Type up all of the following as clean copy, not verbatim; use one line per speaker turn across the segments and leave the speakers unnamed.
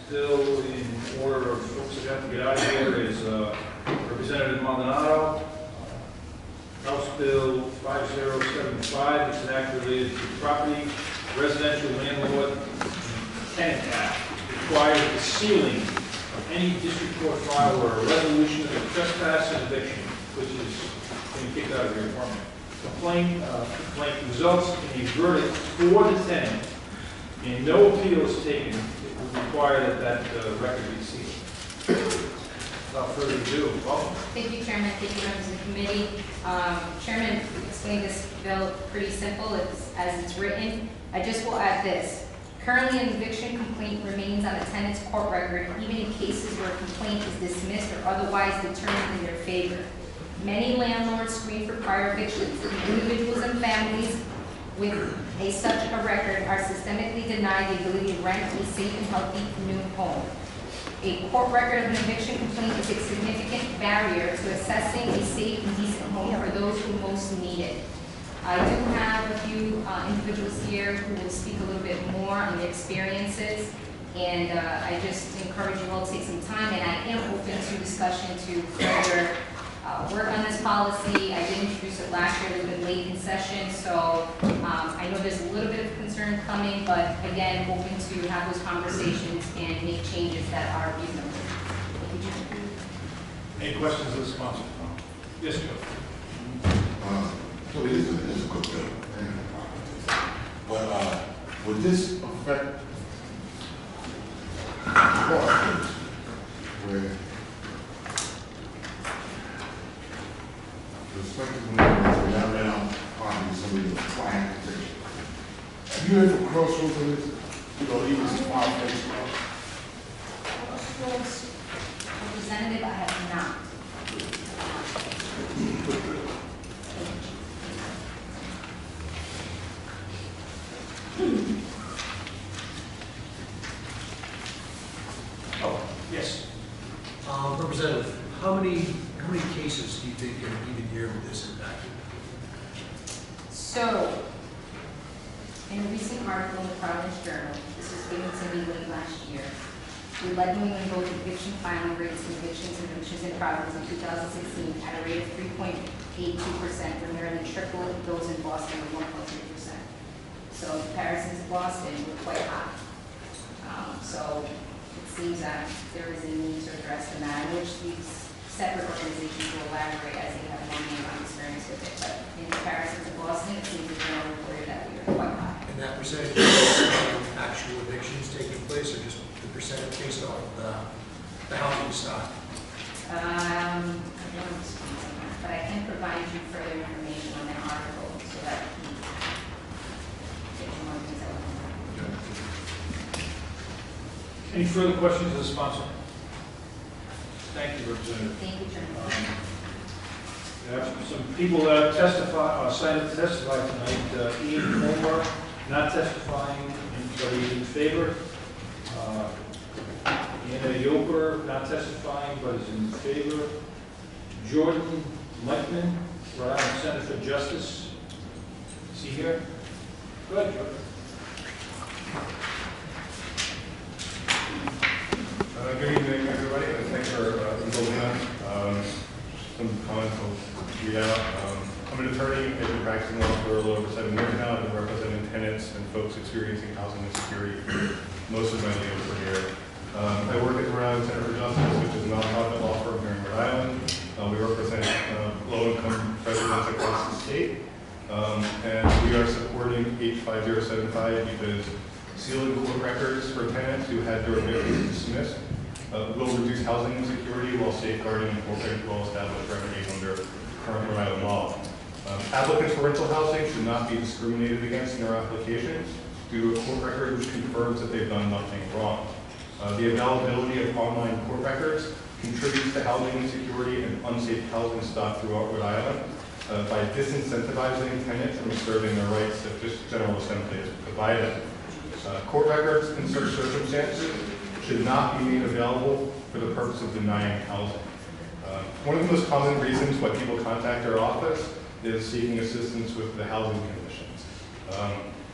Still in order of folks that have to get out of here is Representative Maldonado, House Bill 5075. It's an act related to property, residential landlord tenant act. Requires the sealing of any district court file or a resolution of a trespass and eviction, which is being kicked out of your apartment. Complaint results in a verdict for the tenant and no appeal is taken. It would require that record be sealed. Without further ado, welcome.
Thank you, Chairman. Thank you, members of the committee. Chairman explained this bill pretty simple. It's as it's written. I just will add this. Currently, an eviction complaint remains on a tenant's court record, even in cases where a complaint is dismissed or otherwise determined in their favor. Many landlords screen for prior evictions. Individuals and families with such a record are systemically denied the ability to rent a safe and healthy new home. A court record of an eviction complaint is a significant barrier to assessing a safe and decent home for those who most need it. I do have a few individuals here who will speak a little bit more on their experiences, and I just encourage you all to take some time, and I am open to discussion to further work on this policy. I did introduce it last year, a little bit late in session, so I know there's a little bit of concern coming, but again, open to have those conversations and make changes that are reasonable.
Any questions of the sponsor? Yes, Joe.
So it is a good bill, but would this affect court where respectively when I ran out on somebody with flying protection? Have you ever crossroads on this? You know, even small place.
Crossroads representative, I have not.
Oh, yes.
Representative, how many cases do you think in a given year with this impacted?
So, in a recent article in the Providence Journal, this was given to me late last year, we led New England both eviction filing rates and evictions in Providence in 2016 at a rate of 3.82%, when nearly triple those in Boston with 1.3%. So comparisons to Boston were quite high. So it seems that there is a need to address the matter, which these separate organizations will elaborate as they have more hands-on experience with it. But in comparison to Boston, it seems that they are reported that we are quite high.
And that percentage of actual evictions taking place, or just the percentage based on the housing stock?
I don't want to speak on that, but I can provide you further information on that article so that you get more detail on that.
Any further questions of the sponsor? Thank you, Representative.
Thank you, Chairman.
We have some people that have signed to testify tonight. Ian Homer, not testifying, but he's in favor. Anna Yoker, not testifying, but is in favor. Jordan Lightman, Rhode Island Center for Justice. Is he here? Go ahead, Jordan.
Good evening, everybody, and thanks for indulging us. Some comments I'll read out. I'm an attorney. I've been practicing law for a little over 7 years now. I've been representing tenants and folks experiencing housing insecurity for most of my legal career. I work at the Rhode Island Center for Justice, which is a nonprofit law firm here in Rhode Island. We represent low-income residents across the state, and we are supporting H5075 because sealing court records for tenants who had their evictions dismissed will reduce housing insecurity while safeguarding important well-established remedies under current Rhode Island law. Applicants for rental housing should not be discriminated against in their applications due to a court record which confirms that they've done nothing wrong. The availability of online court records contributes to housing insecurity and unsafe housing stock throughout Rhode Island by disincentivizing tenants from serving their rights that this General Assembly has provided. Court records in such circumstances should not be made available for the purpose of denying housing. One of the most common reasons why people contact our office is seeking assistance with the housing conditions.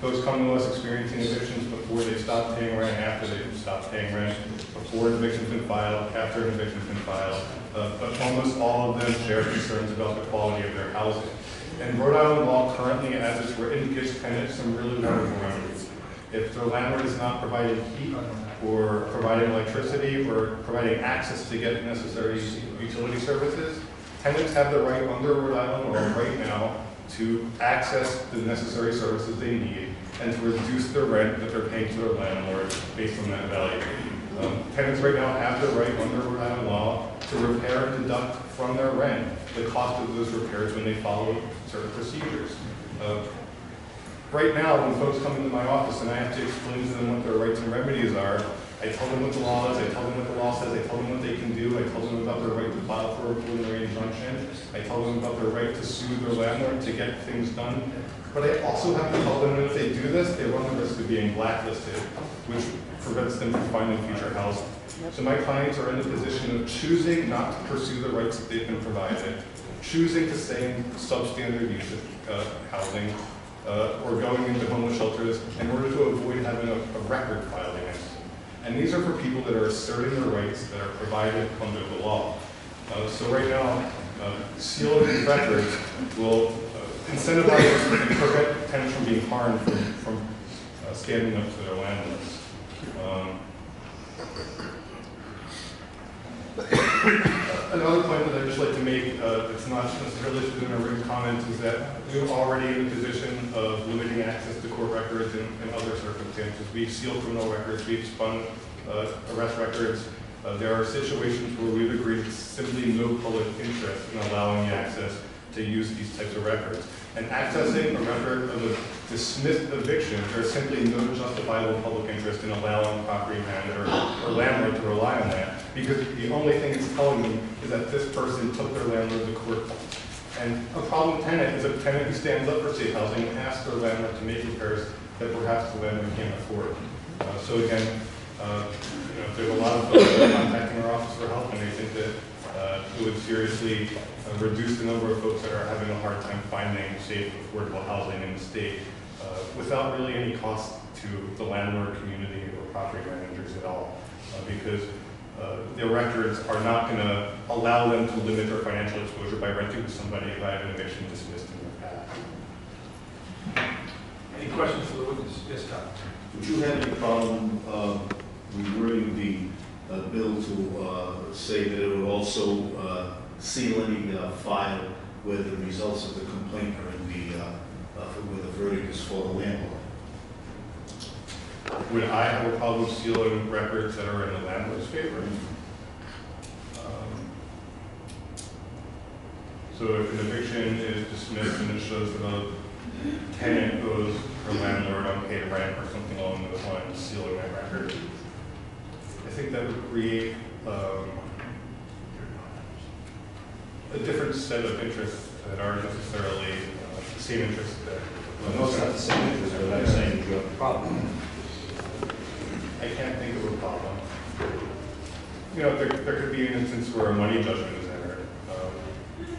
Folks come to us experiencing evictions before they stop paying rent, after they've stopped paying rent, before an eviction's been filed, after an eviction's been filed. But almost all of them share concerns about the quality of their housing. And Rhode Island law currently, as it's written, gives tenants some really wonderful remedies. If their landlord is not providing heat or providing electricity or providing access to get necessary utility services, tenants have the right under Rhode Island law right now to access the necessary services they need and to reduce the rent that they're paying to their landlord based on that value. Tenants right now have the right under Rhode Island law to repair and deduct from their rent the cost of those repairs when they follow certain procedures. Right now, when folks come into my office and I have to explain to them what their rights and remedies are, I tell them what the law is, I tell them what the law says, I tell them what they can do, I tell them about their right to file for a preliminary injunction, I tell them about their right to sue their landlord to get things done. But I also have to tell them that if they do this, they run the risk of being blacklisted, which prevents them from finding future housing. So my clients are in the position of choosing not to pursue the rights that they've been provided, choosing to stay in substandard use of housing, or going into homeless shelters in order to avoid having a record filed against them. And these are for people that are asserting their rights that are provided under the law. So right now, sealing records will incentivize and prevent tenants from being harmed from standing up to their landlords. Another point that I'd just like to make, that's not necessarily listed in a written comment, is that we're already in a position of limiting access to court records in other circumstances. We've sealed criminal records, we've spun arrest records. There are situations where we've agreed simply no public interest in allowing the access to use these types of records. And accessing a record of a dismissed eviction, there's simply no justifiable public interest in allowing property manager or landlord to rely on that, because the only thing it's telling me is that this person took their landlord to court. And a problem tenant is a tenant who stands up for safe housing and asks their landlord to make repairs that perhaps the landlord can't afford. So again, there's a lot of folks that are contacting our office for help, and they think that it would seriously reduce the number of folks that are having a hard time finding safe, affordable housing in the state without really any cost to the landlord community or property managers at all, because their records are not going to allow them to limit their financial exposure by renting to somebody who had an eviction dismissed in the past.
Any questions for the witness? Yes, Tom.
Would you have any problem rewording the bill to say that it would also seal any file where the results of the complaint are in where the verdict is for the landlord?
Would I have a problem sealing records that are in the landlord's favor? So if an eviction is dismissed and it shows that a tenant owes her landlord unpaid rent or something along those lines, sealing that record, I think that would create a different set of interests that aren't necessarily the same interests that.
No, it's not the same interest, but I'm saying you have a problem.
I can't think of a problem. There could be an instance where a money judgment is entered.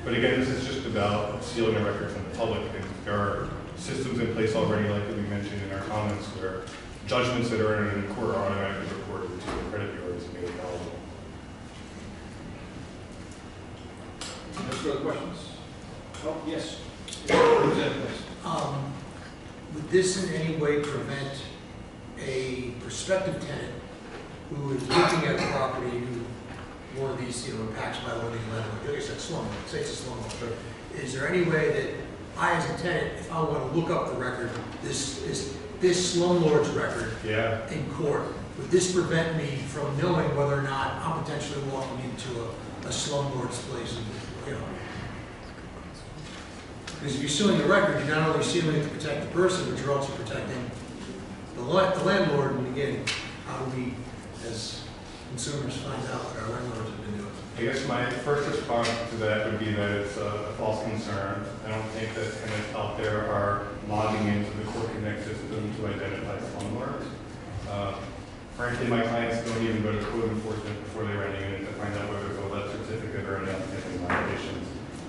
But again, this is just about sealing the records from the public. And there are systems in place already, like we mentioned in our comments, where judgments that are entered in court are automatically reported to the credit bureaus and made available.
No further questions? Oh, yes.
Would this in any way prevent a prospective tenant who is looking at the property who one of these, impacts my living landlord, like I said, slumlord, say it's a slumlord. Is there any way that I, as a tenant, if I want to look up the record, this slumlord's record in court, would this prevent me from knowing whether or not I'm potentially walking into a slumlord's place? Because if you're sealing the record, you're not only sealing it to protect the person, but you're also protecting the landlord. And again, how do we, as consumers, find out what our landlords have been doing?
I guess my first response to that would be that it's a false concern. I don't think that tenants out there are logging into the Court Connect system to identify slumlords. Frankly, my clients don't even go to code enforcement before they rent a unit to find out whether there's a lead certificate or any outstanding violations,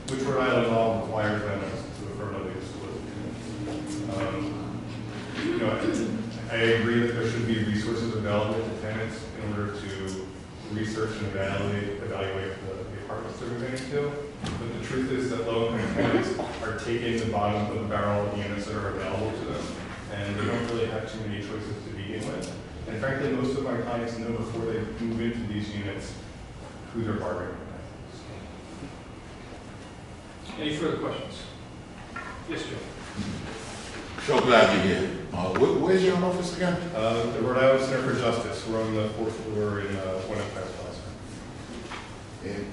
which Rhode Island law requires them to affirmatively disclose. I agree that there should be resources available to tenants in order to research and evaluate the apartments they're moving into. But the truth is that low-income tenants are taking the bottom of the barrel of units that are available to them, and they don't really have too many choices to begin with. And frankly, most of my clients know before they move into these units who they're bargaining with.
Any further questions? Yes, Joe.
So glad you're here. Where's your office again?
The Rhode Island Center for Justice. We're on the 4th floor in One Empire Plaza.
And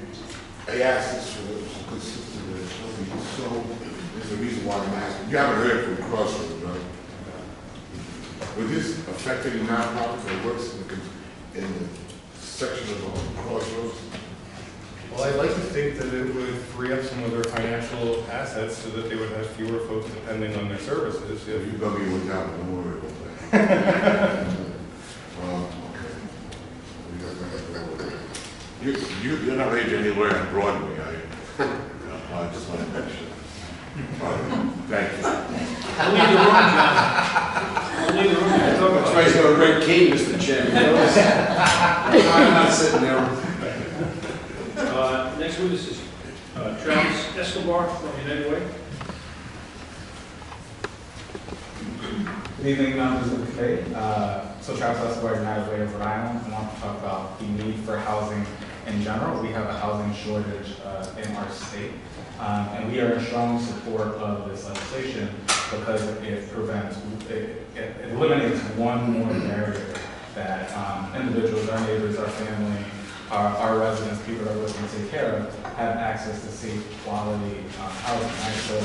I asked this for the consistency of the so there's a reason why I'm asking. You haven't heard from Crossroads, right? Would this affect any nonprofits that works in the section of Crossroads?
Well, I'd like to think that it would free up some of their financial assets so that they would have fewer folks depending on their services.
Yeah, you're gonna be with down, don't worry about that. Okay. You're not raised anywhere on Broadway, are you? No, I just want to make sure. Thank you.
I'll leave the room, John. I'll leave the room.
That's why he's got a red cane, Mr. Chairman. I'm not sitting there.
Next witness is Travis Escobar from United Way.
Good evening, members of the committee. So Travis Escobar, United Way of Rhode Island. I want to talk about the need for housing in general. We have a housing shortage in our state, and we are in strong support of this legislation because it eliminates one more barrier that individuals, our neighbors, our family, our residents, people that we're looking to take care of, have access to safe, quality housing. Right? So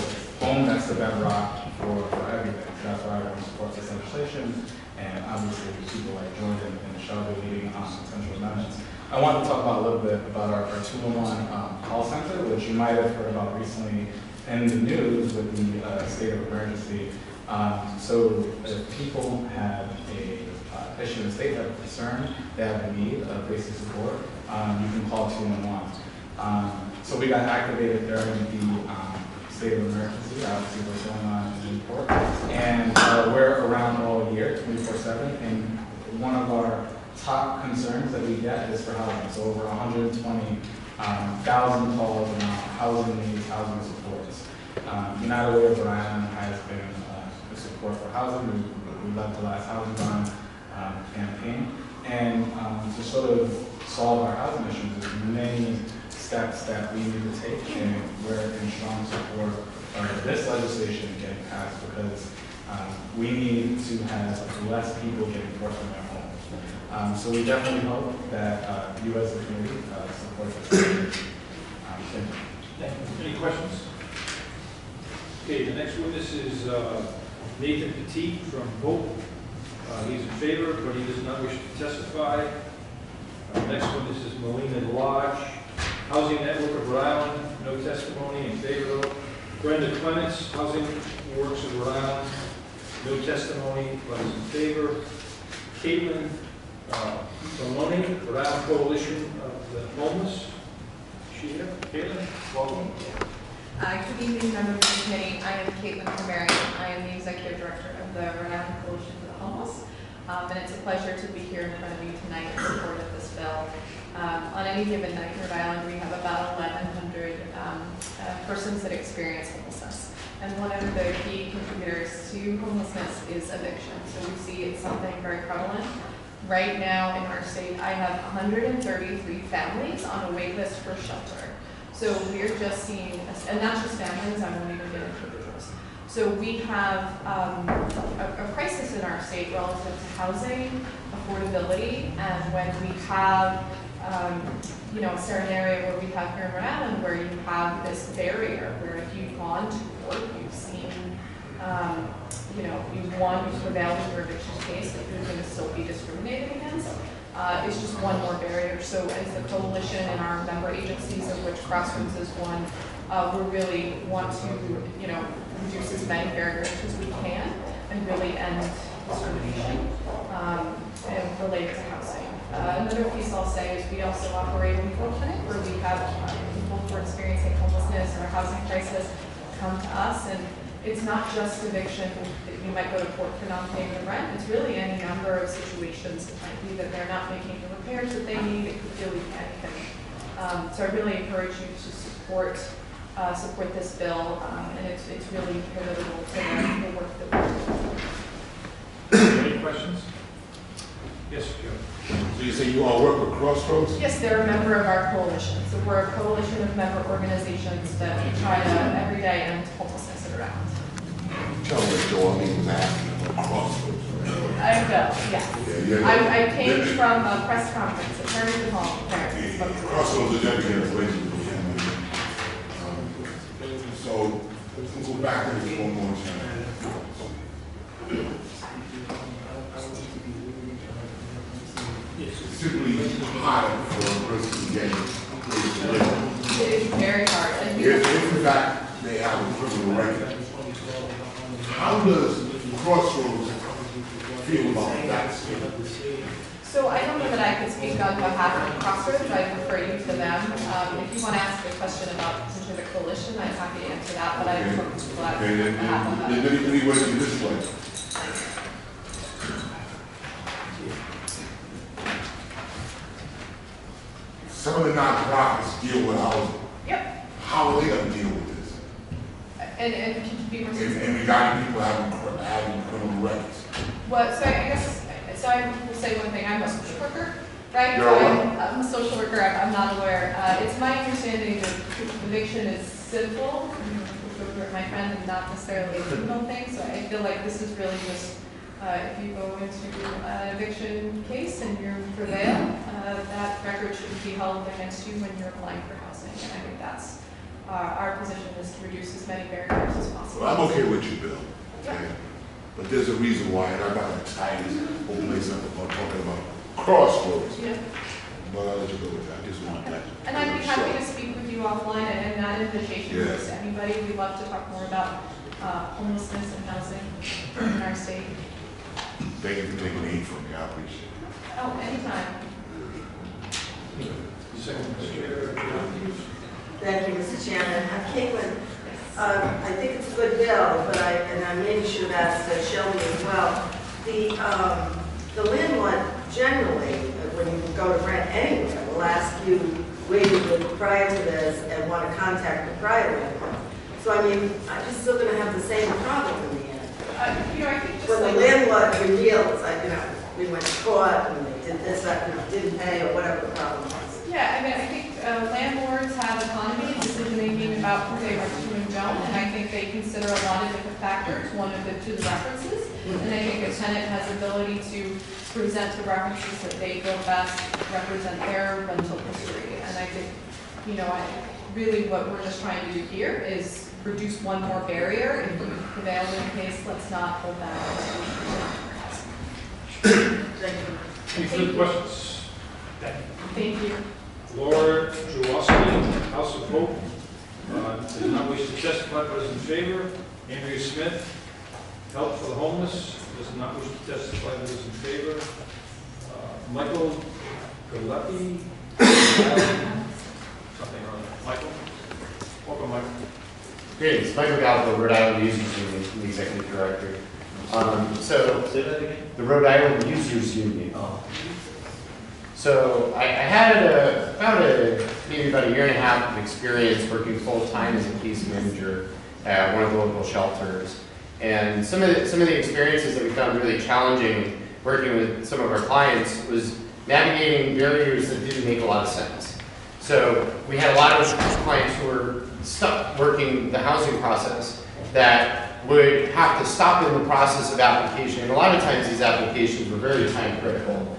home, that's the bedrock for everything. So that's why I want to support this legislation, and obviously people like Jordan and Shelby leading potential amendments. I want to talk about a little bit about our 211 call center, which you might have heard about recently in the news with the state of emergency. So if people have a issue in the state, have a concern, they have a need of basic support, you can call 211. So we got activated during the state of emergency, obviously what's going on in Newport, and we're around all year, 24/7, and one of our top concerns that we get is for housing. So over 120,000 calls around housing needs, housing supports. United Way of Rhode Island has been the support for housing. We led the last housing bond campaign, and to sort of solve our housing issues, there's many steps that we need to take, and we're in strong support of this legislation getting passed because we need to have less people getting forced from their homes. So we definitely hope that you as a committee support this legislation.
Any questions? Okay, the next witness is Nathan Petit from Hope. He's in favor, but he does not wish to testify. Next witness is Melina Lodge, Housing Network of Rhode Island, no testimony, in favor. Brenda Clements, Housing Works of Rhode Island, no testimony, but is in favor. Caitlin Maloney, Rhode Island Coalition of the Homeless. Is she here? Caitlin, welcome.
Good evening, members of the committee. I am Caitlin Primary. I am the Executive Director of the Rhode Island Coalition for the Homeless. And it's a pleasure to be here in front of you tonight in support of this bill. On any given night in Rhode Island, we have about 1,100 persons that experience homelessness. And one of the key contributors to homelessness is eviction. So we see it's something very prevalent. Right now in our state, I have 133 families on a wait list for shelter. So we're just seeing, and that's just families, I won't even get individuals. So we have a crisis in our state relative to housing, affordability, and when we have, a certain area where we have here in Rhode Island where you have this barrier where if you've gone to court, you've seen, you've won, you've prevailed in your eviction case, that you're going to still be discriminated against. It's just one more barrier. So as the coalition and our member agencies, of which Crossroads is one, we really want to, reduce as many barriers as we can and really end discrimination and related to housing. Another piece I'll say is we also operate a legal clinic where we have people who are experiencing homelessness or a housing crisis come to us, and it's not just eviction, that you might go to court for not paying the rent. It's really any number of situations. It might be that they're not making the repairs that they need. It could really be anything. So I really encourage you to support this bill, and it's really pivotal to the work that we're doing.
Any questions? Yes, Joe.
So you say you all work with Crossroads?
Yes, they're a member of our coalition. So we're a coalition of member organizations that try to every day end homelessness around.
Tell me what Joe, I mean, was asking about Crossroads.
I will, yes.
Yeah.
I came from a press conference at Farmington Hall.
Crossroads is never getting away from the family. So, let's go back to this one more time. It's typically harder for a person to get a place to live.
It is very hard. And
If in fact they have a criminal record, how does Crossroads feel about that?
so I don't know that I could speak on behalf of Crossroads. I refer you to them. If you want to ask a question about potentially the coalition, I'm happy to answer that, but I don't talk to people on behalf of them.
Let me work it this way. Some of the nonprofits deal with housing.
Yep.
How are they gonna deal with this?
And can you be more specific?
And regarding people having criminal records.
Well, so I guess, so I will say one thing, I'm a social worker, right?
You're a
So
what?
I'm a social worker, I'm not a lawyer. It's my understanding that eviction is civil, my friend, and not necessarily a criminal thing, so I feel like this is really just, if you go into an eviction case and you prevail, that record shouldn't be held against you when you're applying for housing, and I think that's, our position is to reduce as many barriers as possible.
Well, I'm okay with you, Bill. Okay? But there's a reason why, and I'm not excited whole place up about talking about Crossroads.
Yeah.
But I'll let you go with that. I just want that.
And I'd be happy to speak with you offline, and that invitation
Yeah.
goes to anybody. We'd love to talk more about homelessness and housing in our state.
Thank you for taking the heat from me. I appreciate it.
Oh, anytime.
Thank you, Mr. Chairman. Caitlin, I think it's a good bill, but I maybe should have asked Shelby as well. The landlord generally, when you go to rent anywhere, will ask you where you lived prior to this and want to contact the prior landlord. So I mean, I'm just still going to have the same problem in the end.
I think just
When the
like,
landlord reveals, we went to court and they did this, that, didn't pay, or whatever the problem was.
yeah, I mean, I think landlords have autonomy in decision-making about who they rent to and don't, and I think they consider a lot of different factors, one of the two references, and I think a tenant has ability to present the references that they feel best represent their rental history, and I think, really what we're just trying to do here is reduce one more barrier. If we prevail in the case, let's not hold that against
Thank you.
Any further questions?
Thank you.
Laura Jawowski, House of Hope, does not wish to testify, but is in favor. Andrea Smith, Help for the Homeless, does not wish to testify, but is in favor. Michael Galetti, something or other. Michael? Welcome, Michael.
Great, it's Michael Gallo, Rhode Island Users Union, I'm the executive director.
Say that again?
The Rhode Island Users Union. So I had maybe about a year and a half of experience working full-time as a case manager at one of the local shelters. And some of the experiences that we found really challenging working with some of our clients was navigating barriers that didn't make a lot of sense. So we had a lot of clients who were stuck working the housing process that would have to stop in the process of application. And a lot of times these applications were very time critical.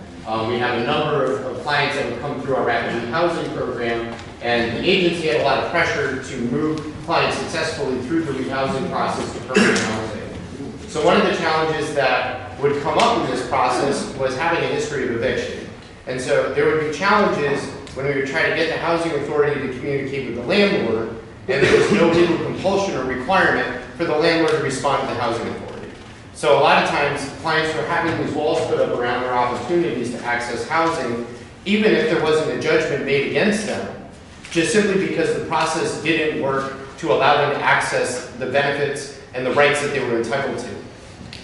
We had a number of clients that would come through our rapid housing program, and the agency had a lot of pressure to move clients successfully through the rehousing process to permanent housing. So one of the challenges that would come up in this process was having a history of eviction. And so there would be challenges when we would try to get the housing authority to communicate with the landlord, and there was no legal compulsion or requirement for the landlord to respond to the housing authority. So a lot of times, clients were having these walls put up around their opportunities to access housing, even if there wasn't a judgment made against them, just simply because the process didn't work to allow them to access the benefits and the rights that they were entitled to.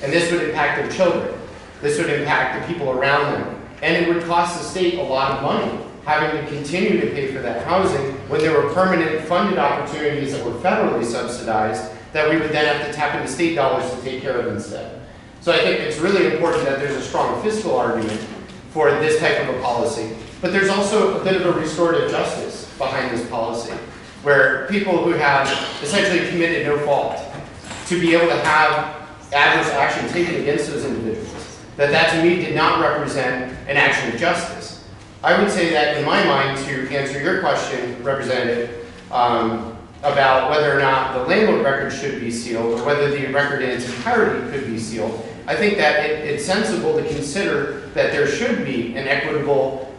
And this would impact their children. This would impact the people around them. And it would cost the state a lot of money having to continue to pay for that housing when there were permanent funded opportunities that were federally subsidized that we would then have to tap into state dollars to take care of instead. So I think it's really important that there's a strong fiscal argument for this type of a policy. But there's also a bit of a restorative justice behind this policy, where people who have essentially committed no fault, to be able to have adverse action taken against those individuals, that to me did not represent an action of justice. I would say that in my mind, to answer your question, Representative, about whether or not the landlord record should be sealed or whether the record in its entirety could be sealed, I think that it's sensible to consider that there should be an equitable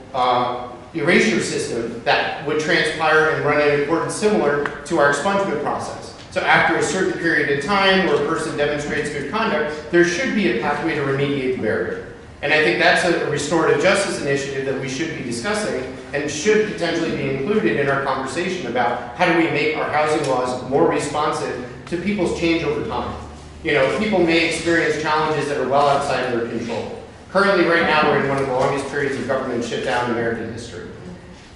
erasure system that would transpire and run in accordance similar to our expungement process. So after a certain period of time where a person demonstrates good conduct, there should be a pathway to remediate the barrier. And I think that's a restorative justice initiative that we should be discussing and should potentially be included in our conversation about how do we make our housing laws more responsive to people's change over time. You know, people may experience challenges that are well outside of their control. Currently, right now, we're in one of the longest periods of government shutdown in American history.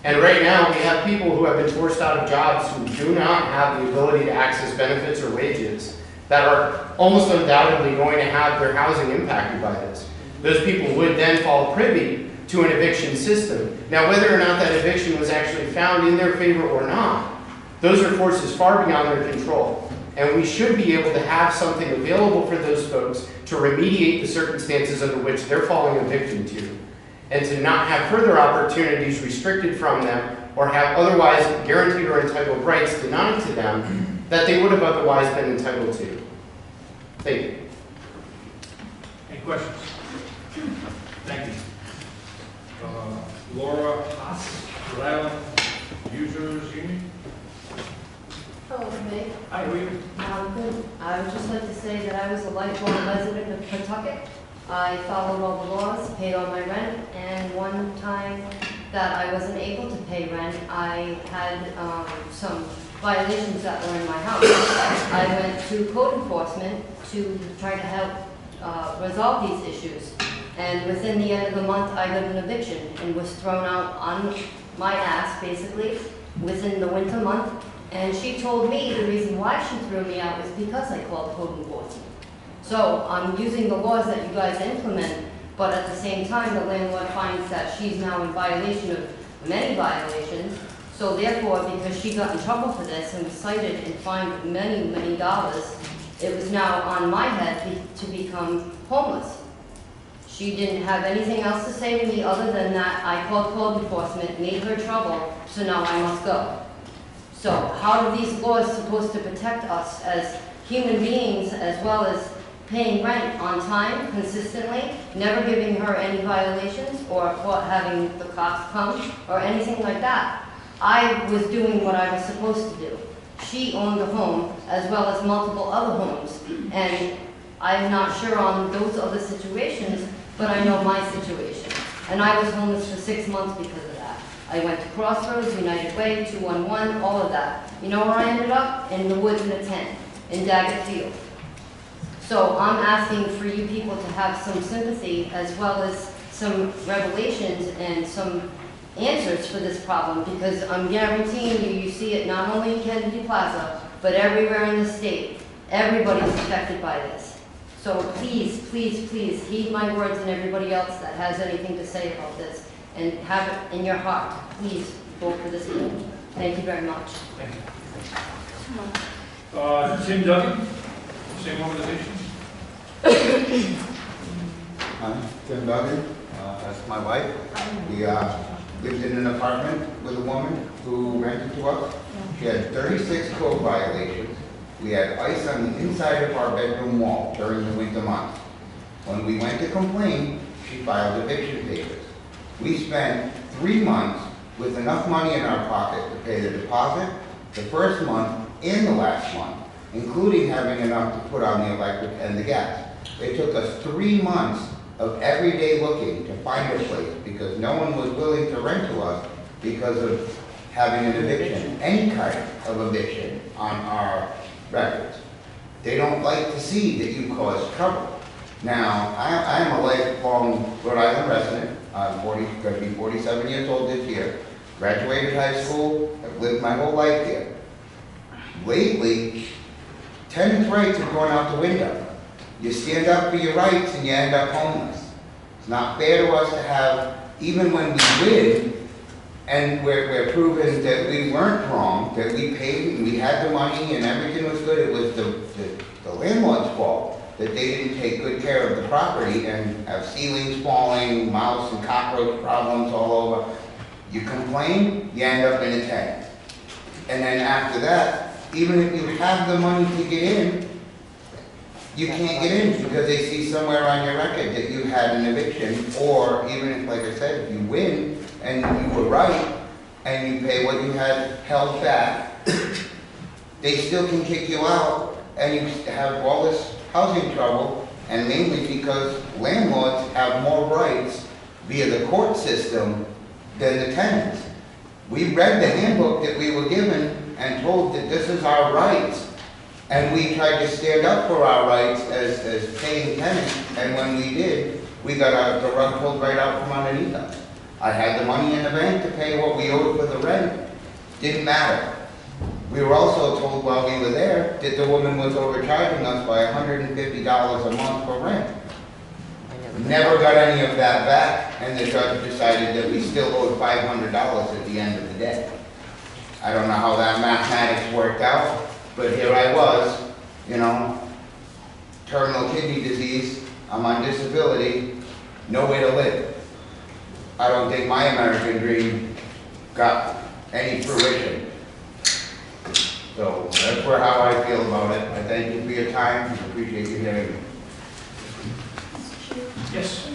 And right now, we have people who have been forced out of jobs who do not have the ability to access benefits or wages that are almost undoubtedly going to have their housing impacted by this. Those people would then fall privy to an eviction system. Now, whether or not that eviction was actually found in their favor or not, those are forces far beyond their control. And we should be able to have something available for those folks to remediate the circumstances under which they're falling a victim to, and to not have further opportunities restricted from them or have otherwise guaranteed or entitled rights denied to them that they would have otherwise been entitled to. Thank you.
Any questions? Thank you. Laura Haas, Rhode Island Users Union.
Hello, Committee.
Hi, how are you?
Good. I would just like to say that I was a lifelong resident of Pawtucket. I followed all the laws, paid all my rent, and one time that I wasn't able to pay rent, I had some violations that were in my house. I went to code enforcement to try to help resolve these issues. And within the end of the month, I got an eviction and was thrown out on my ass, basically, within the winter month. And she told me the reason why she threw me out was because I called code enforcement. So I'm using the laws that you guys implement, but at the same time, the landlord finds that she's now in violation of many violations. So therefore, because she got in trouble for this and was cited and fined many, many dollars, it was now on my head to become homeless. She didn't have anything else to say to me other than that I called code enforcement, made her trouble, so now I must go. So how are these laws supposed to protect us as human beings, as well as paying rent on time, consistently, never giving her any violations or having the cops come or anything like that? I was doing what I was supposed to do. She owned a home as well as multiple other homes, and I'm not sure on those other situations, but I know my situation. And I was homeless for 6 months because of that. I went to Crossroads, United Way, 211, all of that. You know where I ended up? In the woods in a tent, in Daggett Field. So I'm asking for you people to have some sympathy as well as some revelations and some answers for this problem, because I'm guaranteeing you, you see it not only in Kennedy Plaza, but everywhere in the state. Everybody's affected by this. So please, please, please heed my words and everybody else that has anything to say about this, and have it in your heart. Please vote for this bill. Thank you very much.
Thank you. Tim Duggan, same organization.
I'm Tim Duggan, that's my wife. We lived in an apartment with a woman who rented to us. She had 36 code violations. We had ice on the inside of our bedroom wall during the winter months. When we went to complain, she filed eviction papers. We spent 3 months with enough money in our pocket to pay the deposit, the first month, and the last month, including having enough to put on the electric and the gas. It took us 3 months of everyday looking to find a place because no one was willing to rent to us because of having an eviction, any kind of eviction on our records. They don't like to see that you cause trouble. Now, I am a lifelong Rhode Island resident. I'm going to be 47 years old this year. Graduated high school. I've lived my whole life here. Lately, tenants' rights have gone out the window. You stand up for your rights and you end up homeless. It's not fair to us to have, even when we win, and we're proven that we weren't wrong, that we paid and we had the money and everything was good, it was the landlord's fault that they didn't take good care of the property and have ceilings falling, mouse and cockroach problems all over. You complain, you end up in a tenant. And then after that, even if you have the money to get in, you can't get in because they see somewhere on your record that you had an eviction, or even if, like I said, if you win and you were right and you pay what you had held back, they still can kick you out and you have all this housing trouble, and mainly because landlords have more rights via the court system than the tenants. We read the handbook that we were given and told that this is our rights. And we tried to stand up for our rights as paying tenants, and when we did, we got the rug pulled right out from underneath us. I had the money in the bank to pay what we owed for the rent. Didn't matter. We were also told while we were there that the woman was overcharging us by $150 a month for rent. Never got any of that back, and the judge decided that we still owed $500 at the end of the day. I don't know how that mathematics worked out. But here I was, you know, terminal kidney disease, I'm on disability, no way to live. I don't think my American dream got any fruition. So that's how I feel about it. I thank you for your time, I appreciate you hearing me.
Yes.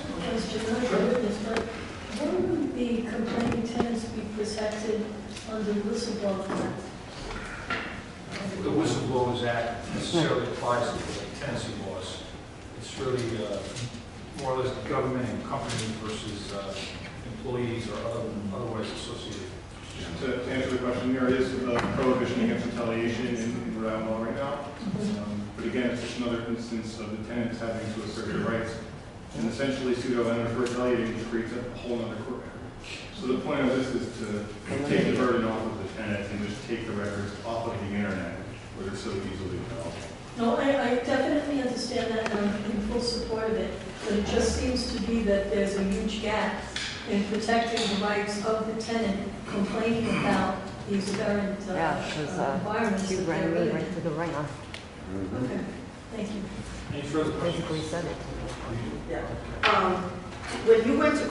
Wouldn't the complaining tenants be protected under whistleblower act?
The Whistleblowers Act necessarily applies to the tenancy laws. It's really more or less government and company versus employees or otherwise associated.
To answer the question, there is a prohibition against retaliation in Rhode Island law right now. But again, it's just another instance of the tenants having to assert their rights. And essentially, pseudo-landlord retaliating creates a whole other court record. So the point of this is to take the burden off of the tenant and just take the records off of the internet where they're so easily available.
No, I definitely understand that, and I'm in full support of it, but it just seems to be that there's a huge gap in protecting the rights of the tenant complaining about these current environments.
She
that
ran
they're
me
in.
right through the ringer.
Okay, thank you.
Any further questions?
Basically said it.
Yeah. When you went to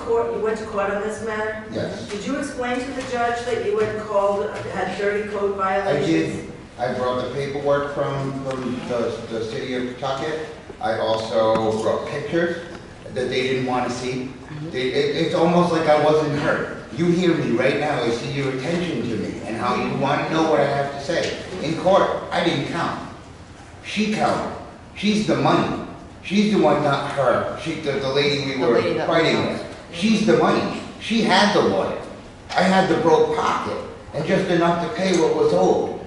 court on this matter?
Yes.
Did you explain to the judge that you went and called, had 30 code violations?
I did. I brought the paperwork from the city of Pawtucket. I also brought pictures that they didn't want to see. It's almost like I wasn't hurt. You hear me right now. I see your attention to me and how you want to know what I have to say. In court, I didn't count. She counted. She's the money. She's the one, not her. The lady we were fighting with. She's the money. She had the lawyer. I had the broke pocket and just enough to pay what was owed.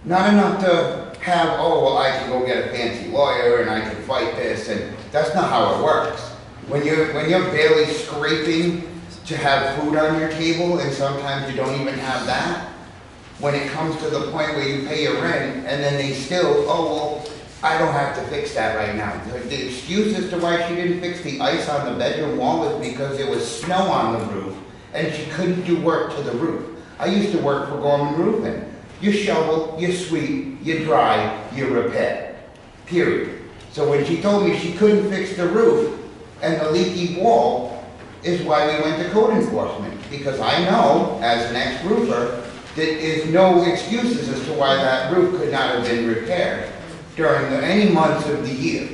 Not enough to have, oh, well, I can go get a fancy lawyer and I can fight this, and that's not how it works. When you're barely scraping to have food on your table, and sometimes you don't even have that, when it comes to the point where you pay your rent, and then they still, oh, well, I don't have to fix that right now. The excuse as to why she didn't fix the ice on the bedroom wall was because there was snow on the roof, and she couldn't do work to the roof. I used to work for Gorman Roofing. You shovel, you sweep, you dry, you repair, period. So when she told me she couldn't fix the roof and the leaky wall is why we went to code enforcement. Because I know, as an ex-roofer, that there's no excuses as to why that roof could not have been repaired during any months of the year.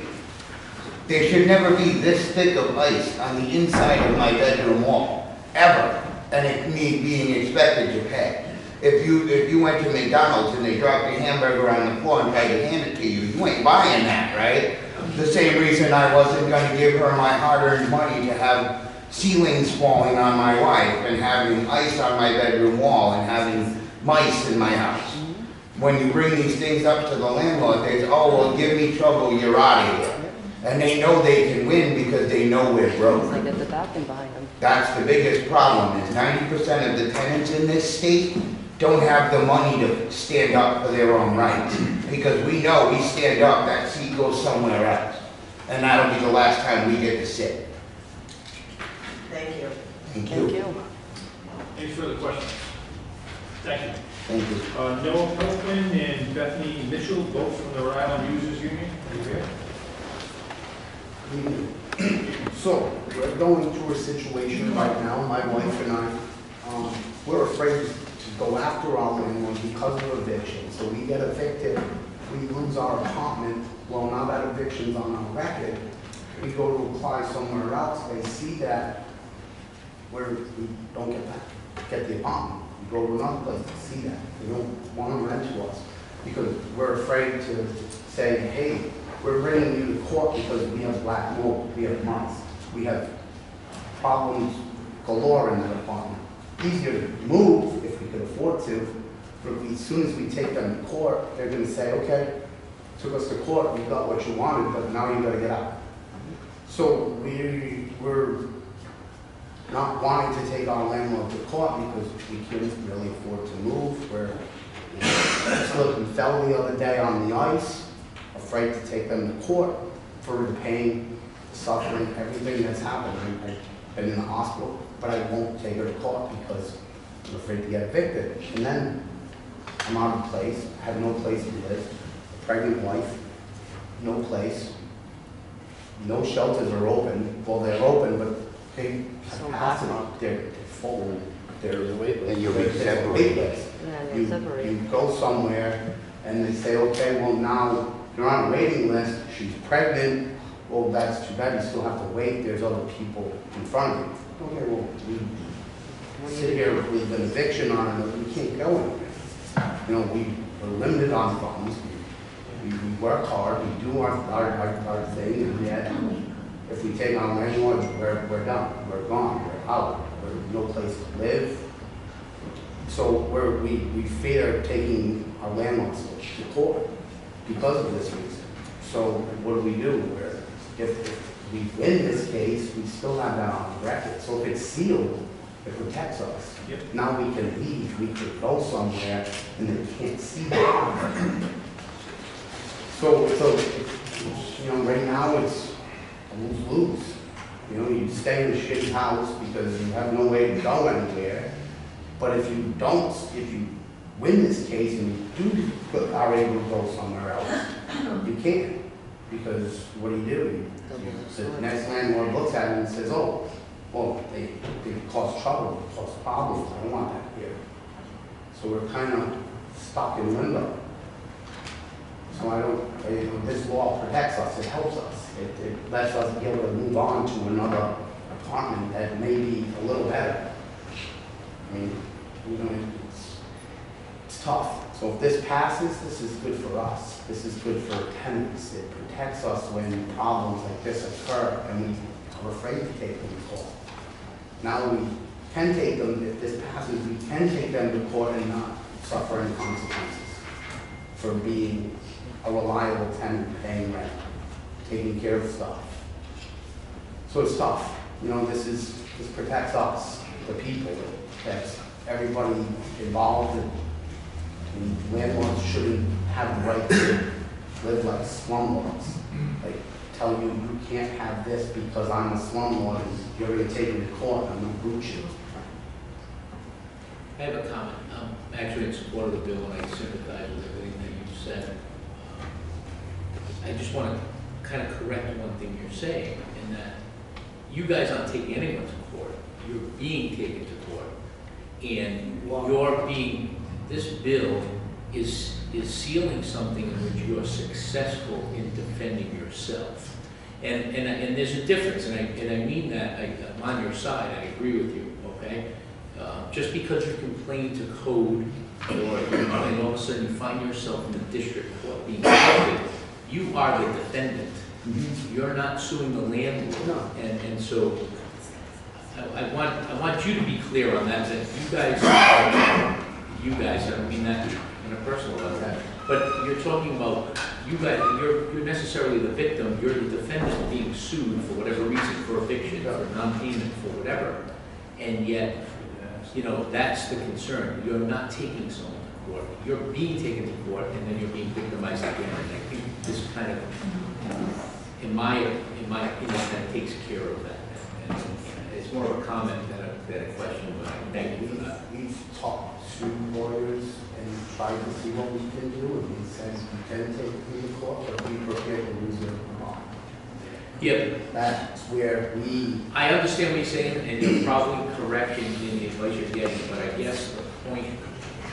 There should never be this thick of ice on the inside of my bedroom wall, ever, and it me being expected to pay. If you went to McDonald's and they dropped your hamburger on the floor and tried to hand it to you, you ain't buying that, right? The same reason I wasn't going to give her my hard-earned money to have ceilings falling on my wife and having ice on my bedroom wall and having mice in my house. when you bring these things up to the landlord, they say, oh, well, give me trouble, you're out of here. And they know they can win because they know we're broke.
They get the bathroom behind them.
That's the biggest problem, is 90% of the tenants in this state don't have the money to stand up for their own rights. Because we know we stand up, that seat goes somewhere else. And that'll be the last time we get to sit.
Thank you.
Thank you.
Any further questions? Thank you.
Thank you.
Noah Copeland and Bethany Mitchell, both from the Rhode Island Users Union. Are you here?
So, we're going through a situation right now, my wife and I, we're afraid to go after our landlord because of eviction. So we get evicted, we lose our apartment. Well, now that eviction's on our record, we go to apply somewhere else, they see that we don't get the apartment. We go to another place to see that. They don't want to rent to us because we're afraid to say, hey, we're bringing you to court because we have black mold, we have mice, we have problems galore in that apartment. Easier to move if we could afford to, but as soon as we take them to court, they're going to say, okay, took us to court, we got what you wanted, but now you got to get out. So we're not wanting to take our landlord to court because we can't really afford to move. We're slipped and fell the other day on the ice. Afraid to take them to court for the pain, the suffering, everything that's happened. I've been in the hospital, but I won't take her to court because I'm afraid to get evicted. And then I'm out of place, I have no place to live, a pregnant wife, no place, no shelters are open. Well, they're open, but they capacity, they're full. There's a wait list.
And you're separated.
You go somewhere and they say, okay, well now, you're on a waiting list, she's pregnant, well, that's too bad, you still have to wait, there's other people in front of you. Okay, well, we sit here with an eviction on it, we can't go anywhere. You know, we're limited on funds, we work hard, we do our thing, and yet, if we take on landlord, we're done, we're gone, we're out, we're no place to live. So we fear taking our landlords to court because of this reason. So what do? If we win this case, we still have that on the record. So if it's sealed, it protects us.
Yep.
Now we can leave, we could go somewhere and they can't see that. So you know, right now it's a lose-lose. You know, you stay in a shitty house because you have no way to go anywhere. But if you win this case and you are able to go somewhere else, you can't. Because what do? The next landlord looks at it and says, oh, well, they cause trouble, they cause problems, I don't want that here. So we're kind of stuck in limbo. So this law protects us, it helps us. It lets us be able to move on to another apartment that may be a little better. I mean, you know, it's tough. So if this passes, this is good for us. This is good for tenants. It protects us when problems like this occur and we are afraid to take them to court. Now we can take them, if this passes, we can take them to court and not suffer any consequences for being a reliable tenant, paying rent, taking care of stuff. So it's tough. You know, this protects us, the people. That's everybody involved, and landlords shouldn't have the right to live like slumlords. Like, tell you, you can't have this because I'm a slumlord and you're going to take me to court, I'm going to boot you.
I have a comment. I'm actually in support of the bill and I sympathize with everything that you said. I just want to kind of correct one thing you're saying, in that you guys aren't taking anyone to court. You're being taken to court. And this bill is sealing something in which you're successful in defending yourself. And there's a difference, and I mean that. I'm on your side, I agree with you, okay? Just because you complain to code, or all of a sudden you find yourself in the district court being held, you are the defendant. You're not suing the landlord.
No.
And so I want you to be clear on that you guys, I don't mean that in a personal way, But you're talking about, you guys, you're necessarily the victim, you're the defendant being sued for whatever reason, for eviction, for non-payment, for whatever. And yet, you know, that's the concern. You're not taking someone to court. You're being taken to court, and then you're being victimized again. And I think this kind of, in my opinion, kind of takes care of that. And it's more of a comment than a question, but I thank you for that.
We've talked to lawyers and tried to see what we can do, and he says you can take me to court, but be prepared to lose your bond.
Yeah.
That's where we...
I understand what you're saying, and you're probably correct in the advice you're getting, but I guess the point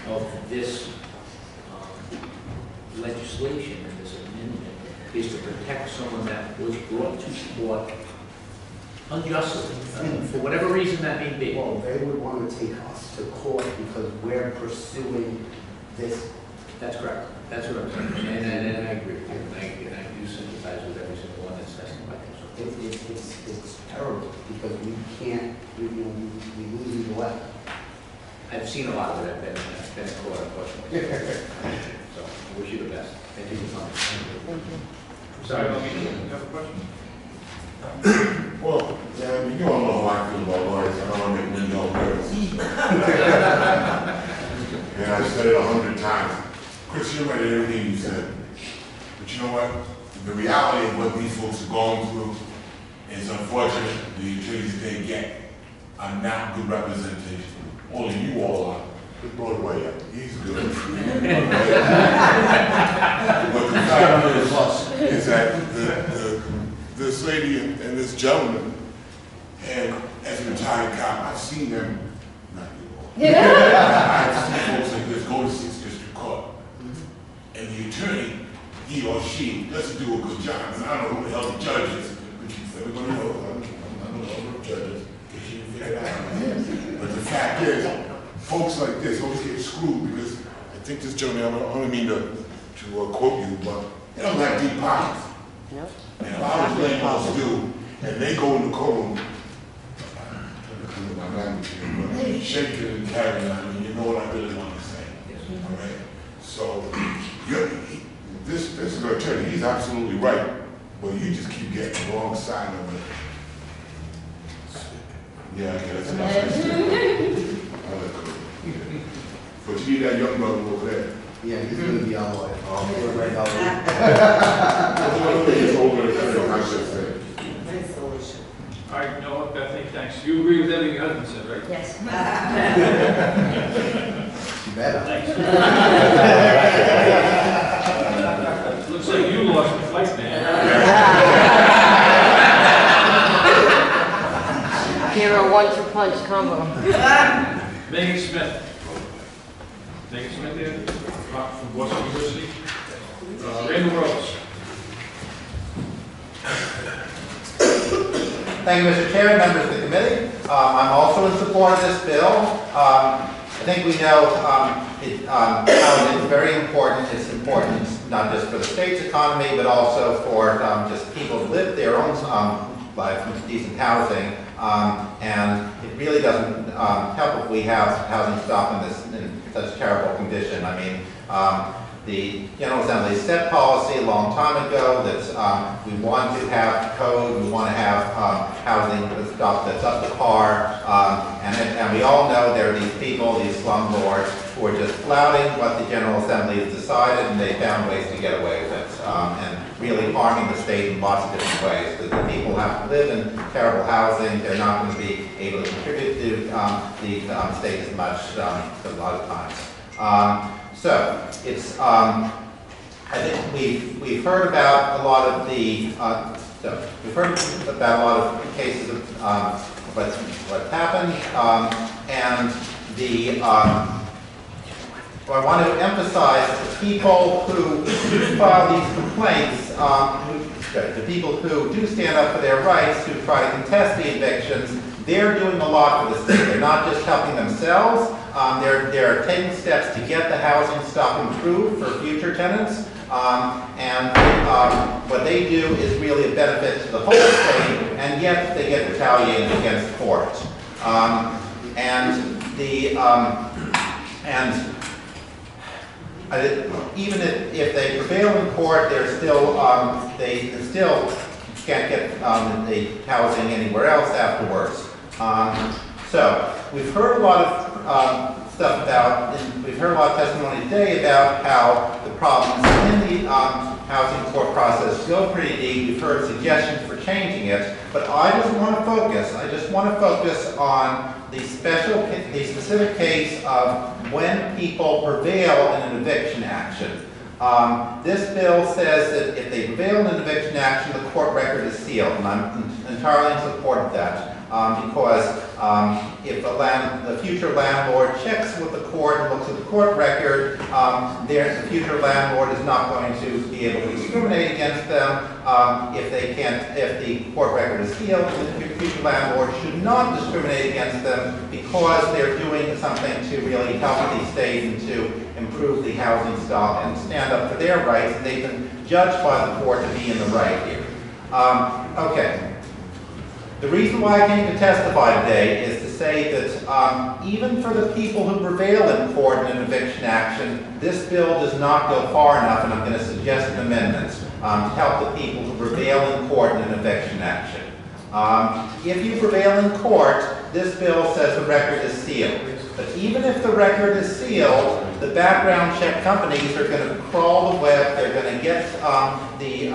of this legislation and this amendment is to protect someone that was brought to court unjustly, for whatever reason that may be.
Well, they would want to take us to court because we're pursuing this.
That's correct. That's what I'm saying, and I agree with you, and I do sympathize with every single one that's testified.
It's terrible because we can't, we lose either way.
I've seen a lot of it. I've been in court, unfortunately. So I wish you the best. Thank you for coming.
Thank you.
Sorry, you have a question?
Well, you all know how I feel about lawyers. I don't want to make them all nervous. And I've said it 100 times. Chris, you're right in everything you said. But you know what? The reality of what these folks are going through is unfortunate. The attorneys they get are not good representation. Only you all are. Good Broadway, he's good. But the fact is that this lady and this gentleman, and as a retired cop, I've seen them, not you all. I've seen folks like this go to 6th District Court. And the attorney, he or she, doesn't do a good job. And I don't know who the hell the judge is, but everybody knows I don't know the judges, because she didn't figure it out. But the fact is, folks like this always get screwed because I think this gentleman, I don't mean to quote you, but they don't have deep pockets.
Yep.
And a lot of landlords do, and they go in the courtroom, shaking and carrying on, and you know what I really want to say. All right? So, this is an attorney, he's absolutely right, but you just keep getting the wrong side of it. Yeah, that's enough. But you need that young brother over there.
Yeah, he's going to be our lawyer.
Nice solution.
All right, you know what, Bethany, thanks. You agree with everything your husband said, right?
Yes.
You better.
Thanks. Looks like you lost the fight, man.
You're a one-two-punch combo.
Megan Smith. Megan Smith here, from Boston University. Randall Rose.
Thank you, Mr. Chairman, members of the committee. I'm also in support of this bill. I think we know how it's very important. It's important not just for the state's economy, but also for just people to live their own lives with decent housing. And it really doesn't help if we have housing stock in such terrible condition. I mean, the General Assembly set policy a long time ago that we want to have code, we want to have housing stuff that's up to par, and we all know there are these people, these slumlords, who are just flouting what the General Assembly has decided, and they found ways to get away with it, and really harming the state in lots of different ways. Because the people have to live in terrible housing, they're not going to be able to contribute to the state as much a lot of times. So it's, I think we've heard about a lot of the, we've heard about a lot of cases of what's happened, and the, I want to emphasize that the people who file these complaints, the people who do stand up for their rights, who try to contest the evictions, they're doing a lot for the state. They're not just helping themselves. They're taking steps to get the housing stock improved for future tenants. And what they do is really a benefit to the whole state, and yet they get retaliated against for it. even if they prevail in court, they're still, they still can't get the housing anywhere else afterwards. So we've heard a lot of stuff about, and we've heard a lot of testimony today about how the problems in the housing court process go pretty deep. We've heard suggestions for changing it, but I just want to focus on the specific case of when people prevail in an eviction action. This bill says that if they prevail in an eviction action, the court record is sealed, and I'm entirely in support of that. Because if the future landlord checks with the court and looks at the court record, the future landlord is not going to be able to discriminate against them if the court record is sealed. The future landlord should not discriminate against them because they're doing something to really help the state and to improve the housing stock and stand up for their rights, and they've been judged by the court to be in the right here. Okay. The reason why I came to testify today is to say that even for the people who prevail in court in an eviction action, this bill does not go far enough, and I'm going to suggest an amendment to help the people who prevail in court in an eviction action. If you prevail in court, this bill says the record is sealed. But even if the record is sealed, the background check companies are going to crawl the web, they're going to get the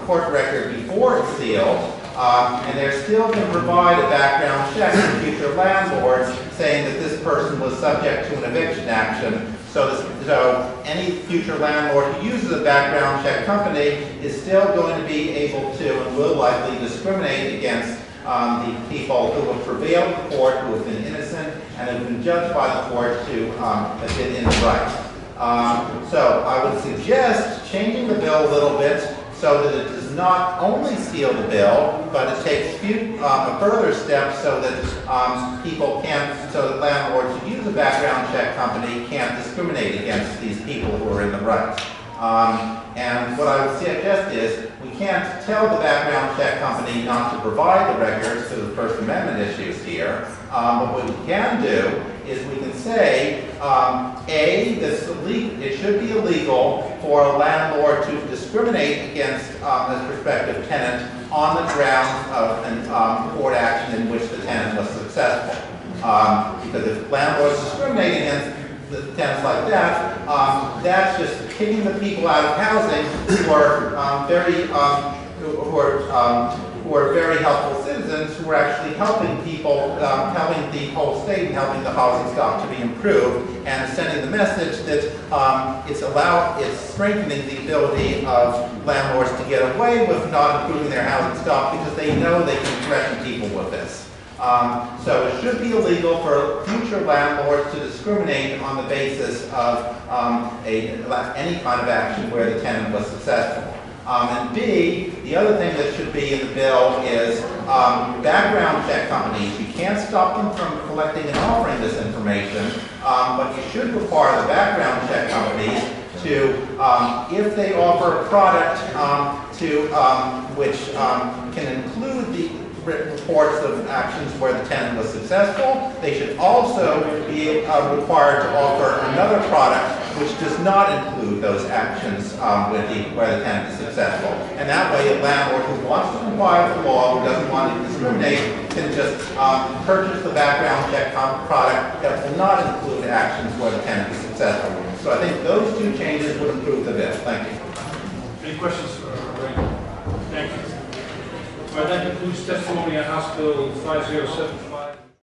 court record before it's sealed, and they're still going to provide a background check to future landlords saying that this person was subject to an eviction action. So any future landlord who uses a background check company is still going to be able to and will likely discriminate against the people who have prevailed in court, who have been innocent, and have been judged by the court to have been in the right. So I would suggest changing the bill a little bit so that it does not only seal the bill, but it takes a further step so that people can't, so that landlords who use a background check company can't discriminate against these people who are in the right. And what I would suggest is we can't tell the background check company not to provide the records to the First Amendment issues here. But what we can do is we can say, it should be illegal for a landlord to discriminate against this prospective tenant on the grounds of a court action in which the tenant was successful. Because if landlords discriminate against the tenants like that, that's just kicking the people out of housing who are very helpful citizens who are actually helping people, helping the whole state and helping the housing stock to be improved, and sending the message that it's strengthening the ability of landlords to get away with not improving their housing stock because they know they can threaten people with this. So it should be illegal for future landlords to discriminate on the basis of any kind of action where the tenant was successful. And B, the other thing that should be in the bill is background check companies. You can't stop them from collecting and offering this information, but you should require the background check companies to, if they offer a product which can include the reports of actions where the tenant was successful, they should also be required to offer another product which does not include those actions where the tenant is successful. And that way a landlord who wants to comply with the law, who doesn't want to discriminate, can just purchase the background check product that will not include actions where the tenant is successful. So I think those two changes would improve the bill. Thank you.
Any questions for Ray? Thank you. All right, that concludes testimony on House Bill 5075.